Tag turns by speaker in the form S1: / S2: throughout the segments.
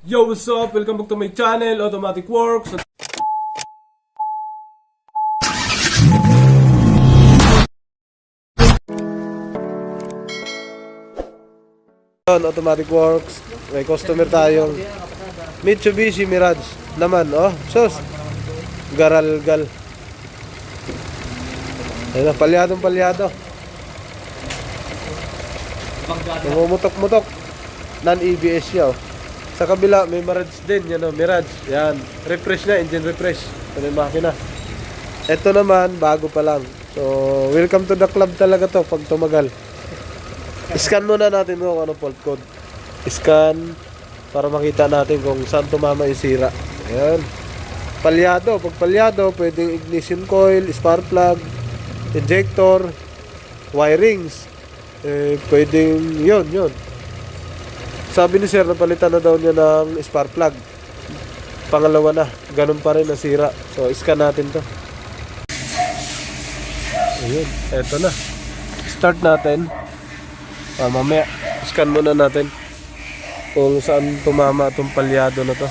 S1: Yo, what's up? Welcome back to my channel, Automatic Works. Automatic Works. May customer tayong Mitsubishi Mirage naman, oh. Sus. Garalgal. Ayun na, palyado. Namumutok-mutok. Non-EBS siya, oh. Sa kabila, may Mirage din. Yan, oh, Mirage. Yan. Refresh na, engine refresh. Ito na yung makina. Ito naman, bago pa lang. So, welcome to the club talaga to pag tumagal. Scan muna natin kung ano fault code. Scan para makita natin kung saan tumama yung sira. Ayan. Palyado. Pag palyado, pwedeng ignition coil, spark plug, injector, wirings. Pwedeng yun. Sabi ni sir, napalitan na daw niya ng spark plug. Pangalawa na. Ganun pa rin nasira. So, scan natin to. Ayun. Eto na. Start natin. Mamaya, scan muna natin kung saan tumama itong palyado na to.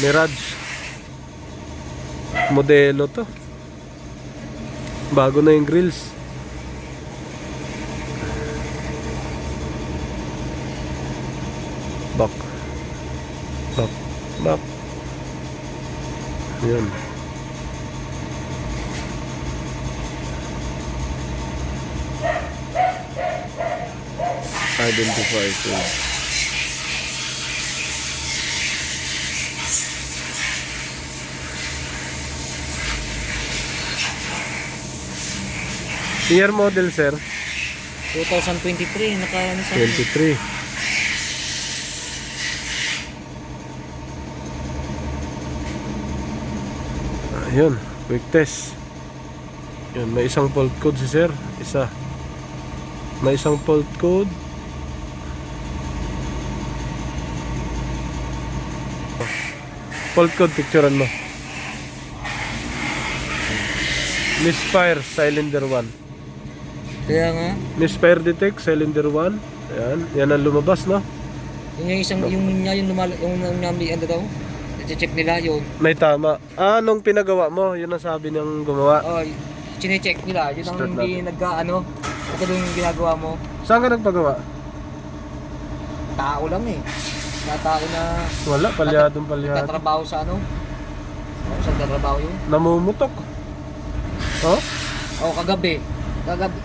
S1: Mirage modelo to, bago na yung grills. Back. Yan. Identify code. Year model, sir?
S2: 2023, naka-ano sa
S1: 23. Ayun, quick test. Yun, may isang fault code si sir. May isang fault code. Fault code, picturean mo. Misfire, cylinder 1.
S2: Kaya nga.
S1: Misfire detect, cylinder 1. Ayan, yan ang lumabas, no?
S2: Yung isang, yung nami, ano daw? I-check nila yun.
S1: May tama. Nung pinagawa mo, yun ang sabi niyang gumawa.
S2: Chine-check nila. Yun ang
S1: Start
S2: hindi nagka-ano. Ito yung ginagawa mo.
S1: Saan ka nagpagawa?
S2: Tao lang eh. Tao na
S1: Wala, palyado.
S2: nagtatrabaho sa ano? Saan nagtatrabaho yun?
S1: Namumutok. Oh?
S2: Kagabi.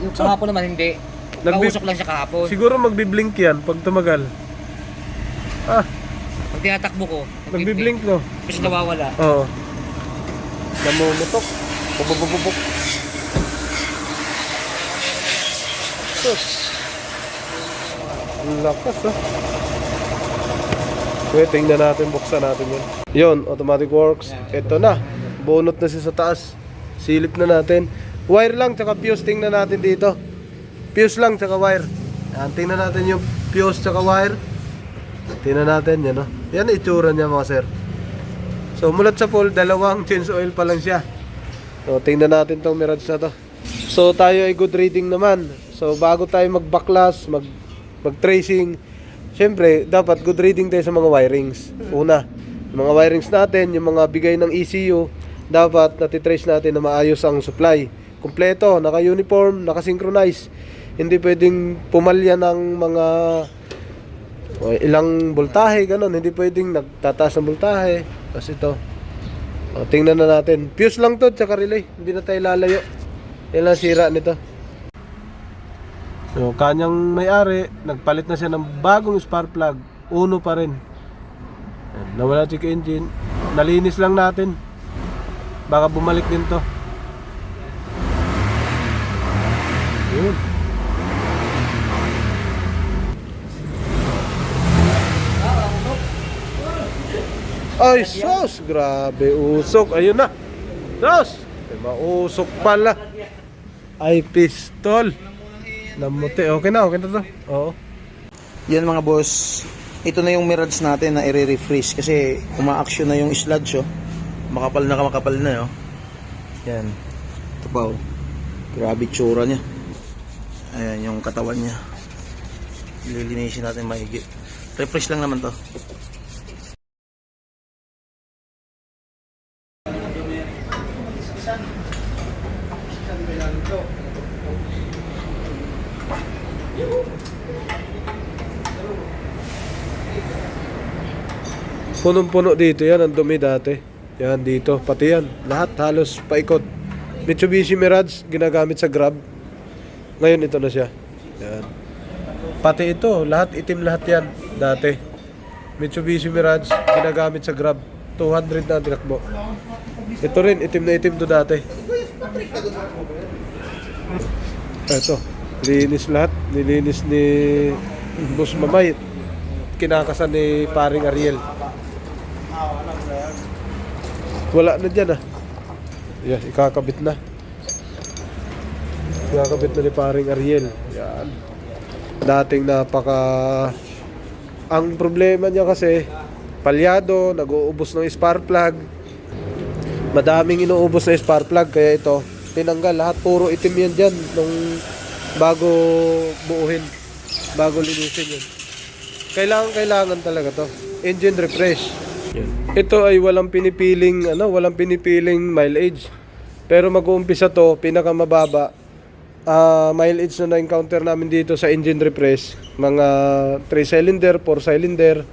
S2: Yung kahapon naman hindi. Kausok lang siya kahapon.
S1: Siguro magbiblink yan pag tumagal.
S2: Pag tinatakbo ko,
S1: Magbiblink, no?
S2: kasi nawawala.
S1: Oo. Namumutok. Bubububuk. Sus. Ang lakas, oh. Okay, tingnan natin, buksan natin yun. Yun, Automatic Works. Ito na. Bunot na siya sa taas. Silip na natin. Wire lang, tsaka fuse. Tingnan natin dito. Fuse lang, tsaka wire. Yan, tingnan natin yung fuse, tsaka wire. Tingnan natin, yan, no? Yan ang itsura niya, mga sir. So, mulat sa pool, dalawang change oil pa lang siya. So, tingnan natin tong Mirage na to. So, tayo ay good reading naman. So, bago tayo mag-backlash, mag-tracing, syempre, dapat good reading tayo sa mga wirings. Una, yung mga wirings natin, yung mga bigay ng ECU, dapat natitrace natin na maayos ang supply. Kompleto, naka-uniform, naka-synchronize. Hindi pwedeng pumalya ng mga ilang voltahe, ganun. Hindi pwedeng nagtataas ng voltahe. Kasi ito. Tingnan na natin. Fuse lang to, tsaka relay. Hindi na tayo lalayo. Yan lang sira nito. So, kanyang may-ari, nagpalit na siya ng bagong spark plug. Uno pa rin. Nawala check engine. Nalinis lang natin. Baka bumalik din to. Yun. Ay, sos! Grabe, usok. Ayun na. Sos! Mausok pala. Ay, pistol. Namuti. Okay na to. Oo.
S3: Yan mga boss, ito na yung Mirage natin na i-refresh kasi uma-action na yung sludge, oh. Makapal na, oh. Yan. Ito pa, oh. Grabe tsura niya. Ayan yung katawan niya. Lilinisin natin mahigit. Refresh lang naman to.
S1: Punong-puno dito yan, ang dumi dati. Yan dito, pati yan. Lahat halos paikot. Mitsubishi Mirage, ginagamit sa Grab. Ngayon ito na siya. Yan. Pati ito, lahat itim lahat yan dati. Mitsubishi Mirage, ginagamit sa Grab. 200 na tinakbo. Ito rin, itim na itim to dati. Ito, linis lahat. Nilinis ni Boss Mamay. Kinakasan ni paring Ariel. Wala na dyan ah. Yes, ikakabit na. Ikakabit na ni paring Ariel. Yan. Dating napaka... Ang problema niya kasi, palyado, nag-uubos ng spark plug. Madaming inuubos na spark plug, kaya ito, tinanggal lahat. Puro itim yan dyan nung bago buuhin. Bago linisin yun. Kailangan talaga to. Engine refresh. Ito ay walang pinipiling mileage. Pero mag-uumpisa to, pinakamababa. Mileage na na-encounter namin dito sa engine refresh, mga 3 cylinder, 4 cylinder.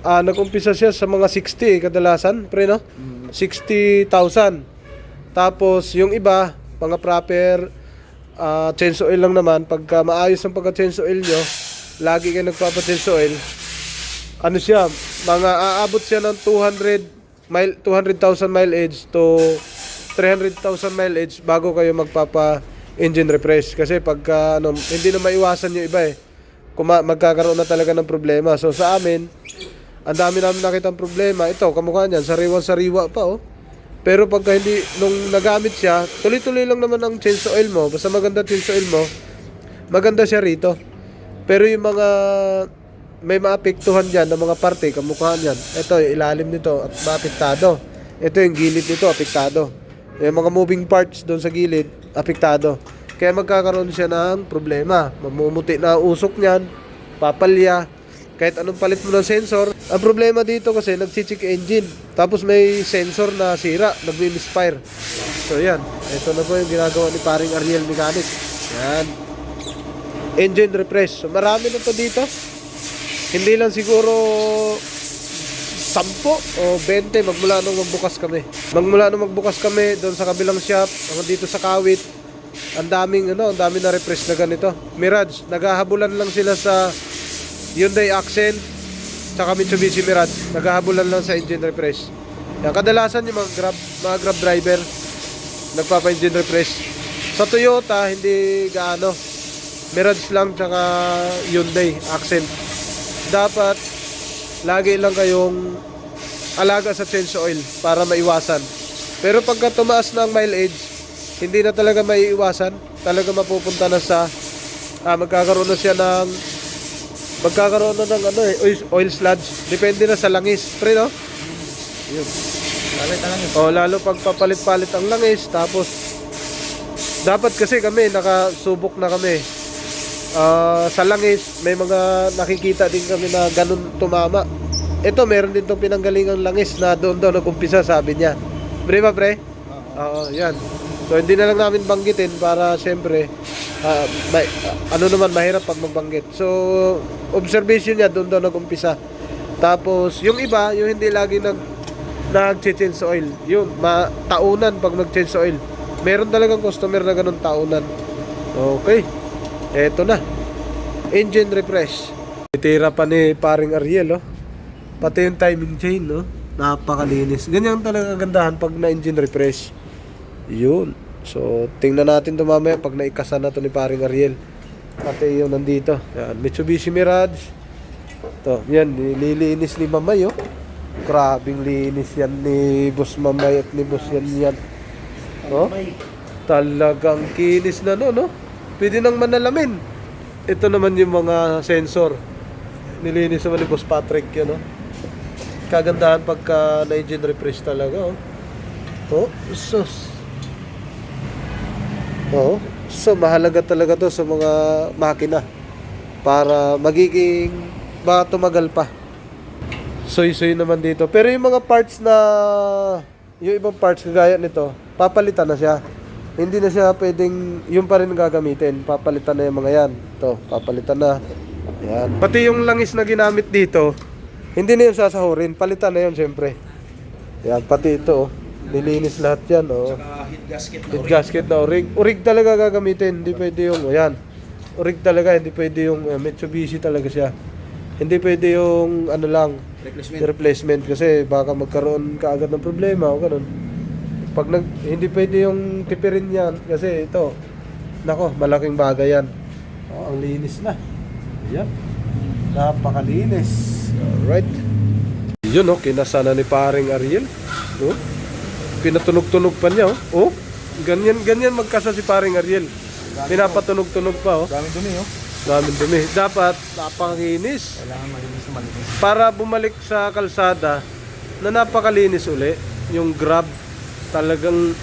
S1: Nag-umpisa siya sa mga 60 kadalasan, pre no? 60,000. Tapos yung iba, mga proper change oil lang naman. Pagka maayos ang pagka-change oil nyo, lagi kayo nagpapa-change oil, ano siya, mga aabot siya ng 200,000 mileage to 300,000 mileage bago kayo magpapa engine refresh. Kasi pagka hindi na maiwasan yung iba magkakaroon na talaga ng problema. So sa amin, ang dami namin nakitang problema. Ito, kamukha niyan, sariwa pa oh. Pero pagka hindi, nung nagamit siya, tuloy-tuloy lang naman ang change oil mo. Basta maganda change oil mo, maganda siya rito. Pero yung mga may maapektuhan dyan ng mga parte, kamukha niyan. Ito, yung ilalim nito at maapektado. Ito yung gilid nito, apektado. Yung mga moving parts doon sa gilid, apektado. Kaya magkakaroon siya ng problema. Mamumuti na usok niyan, papalya, kahit anong palit mo ng sensor. Ang problema dito kasi nag-check engine, tapos may sensor na sira, nagmi-misfire. So yan, ito na po yung ginagawa ni paring Ariel Mechanic. Yan, engine refresh. So marami na to dito. Hindi lang siguro 10 o 20 magmula nung magbukas kami doon sa kabilang shop, hanggang dito sa Kawit. Ang daming na refresh na ganito. Mirage, naghahabulan lang sila sa Hyundai Accent saka Mitsubishi Mirage. Naghahabulan lang sa engine refresh. Yan, kadalasan yung mga grab driver nagpapa-engine refresh. Sa Toyota, hindi gaano. Mirage lang saka Hyundai Accent. Dapat lagi lang kayong alaga sa change oil para maiwasan. Pero pagka tumaas na ang mileage, hindi na talaga maiiwasan. Talaga mapupunta na sa magkakaroon na ng oil sludge. Depende na sa langis, pre no? Yun. Lalo pag papalit-palit ang langis, tapos dapat kasi kami nakasubok na kami. Sa langis, may mga nakikita din kami na ganun tumama. Ito, meron din itong pinanggalingang langis na doon nag-umpisa, sabi niya. Pre ba, pre? Oo, yan. So, hindi na lang namin banggitin para siyempre, mahirap pag magbanggit. So, observation niya, doon nag-umpisa. Tapos, yung iba, yung hindi lagi nag-change oil. Yun, taunan pag nag-change oil. Meron talagang customer na ganun taunan. Okay. Eto na, engine refresh. Itira pa ni paring Ariel, pati yung timing chain, napakalinis. Ganyan talaga gandahan pag na-engine refresh. Yun. So, tingnan natin ito mamaya pag naikasan na ito ni paring Ariel. Pati yung nandito. Yan, Mitsubishi Mirage. Ito, yan, nililinis ni Mamay, Grabing linis yan ni Boss Mamay at ni Boss yan. Talagang kinis na Pwede nang manalamin. Ito naman yung mga sensor. Nilinis naman ni Boss Patrick yan, Kagandahan pagka na-engine refresh talaga, sus. So mahalaga talaga to sa mga makina para magiging baka tumagal pa. Soy-soy naman dito. Pero yung mga parts na, yung ibang parts kagaya nito, papalitan na siya. Hindi na siya pwedeng, yung pa rin gagamitin. Papalitan na yung mga yan. Ito, papalitan na. Yan. Pati yung langis na ginamit dito, hindi na yung sasahurin. Palitan na yun, syempre. Yan, pati ito, oh. Nilinis lahat yan, oh. Head gasket na orig. Orig talaga gagamitin. Hindi pwede yung, oh, yan. Orig talaga, hindi pwede yung Mitsubishi talaga siya. Hindi pwede yung, ano lang, replacement kasi baka magkaroon kaagad ng problema o ganun. Pag hindi pwede yung tipirin yan kasi ito, nako, malaking bagay yan. Oh, ang linis na. Ayan. Napakalinis. Alright. Yun, oh, kinasana ni paring Ariel. Oh. Pinatunog-tunog pa niya, oh. Oh. Ganyan magkasa si paring Ariel. Pinapatunog-tunog pa, oh.
S3: Daming dumi, oh.
S1: Daming dumi. Dapat napakakinis.
S3: Kailangan malinis.
S1: Para bumalik sa kalsada na napakalinis uli. Yung Grab talagang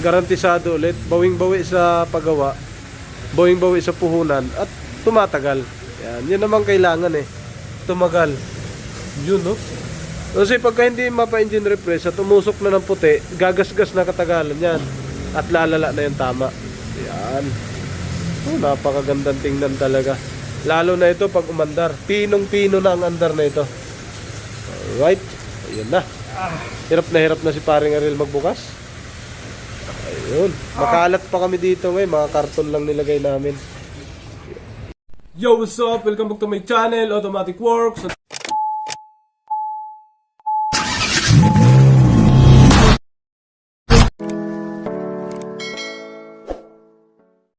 S1: garantisado ulit. Bawing-bawi sa paggawa. Bawing-bawi sa puhunan. At tumatagal. Yan naman kailangan eh. Tumagal. Yun, no? Kasi pagka hindi mapa-engine refresh at tumusok na ng puti, gagasgas na katagalan yan. At lalala na yung tama. Yan. Oh, napakagandang tingnan talaga. Lalo na ito pag umandar. Pinong-pino na ang andar na ito. Alright. Ayun na. Hirap na si paring Ariel magbukas. Ayun. Makalat pa kami dito ngayon. Mga karton lang nilagay namin. Yo, what's up? Welcome back to my channel, Automatic Works.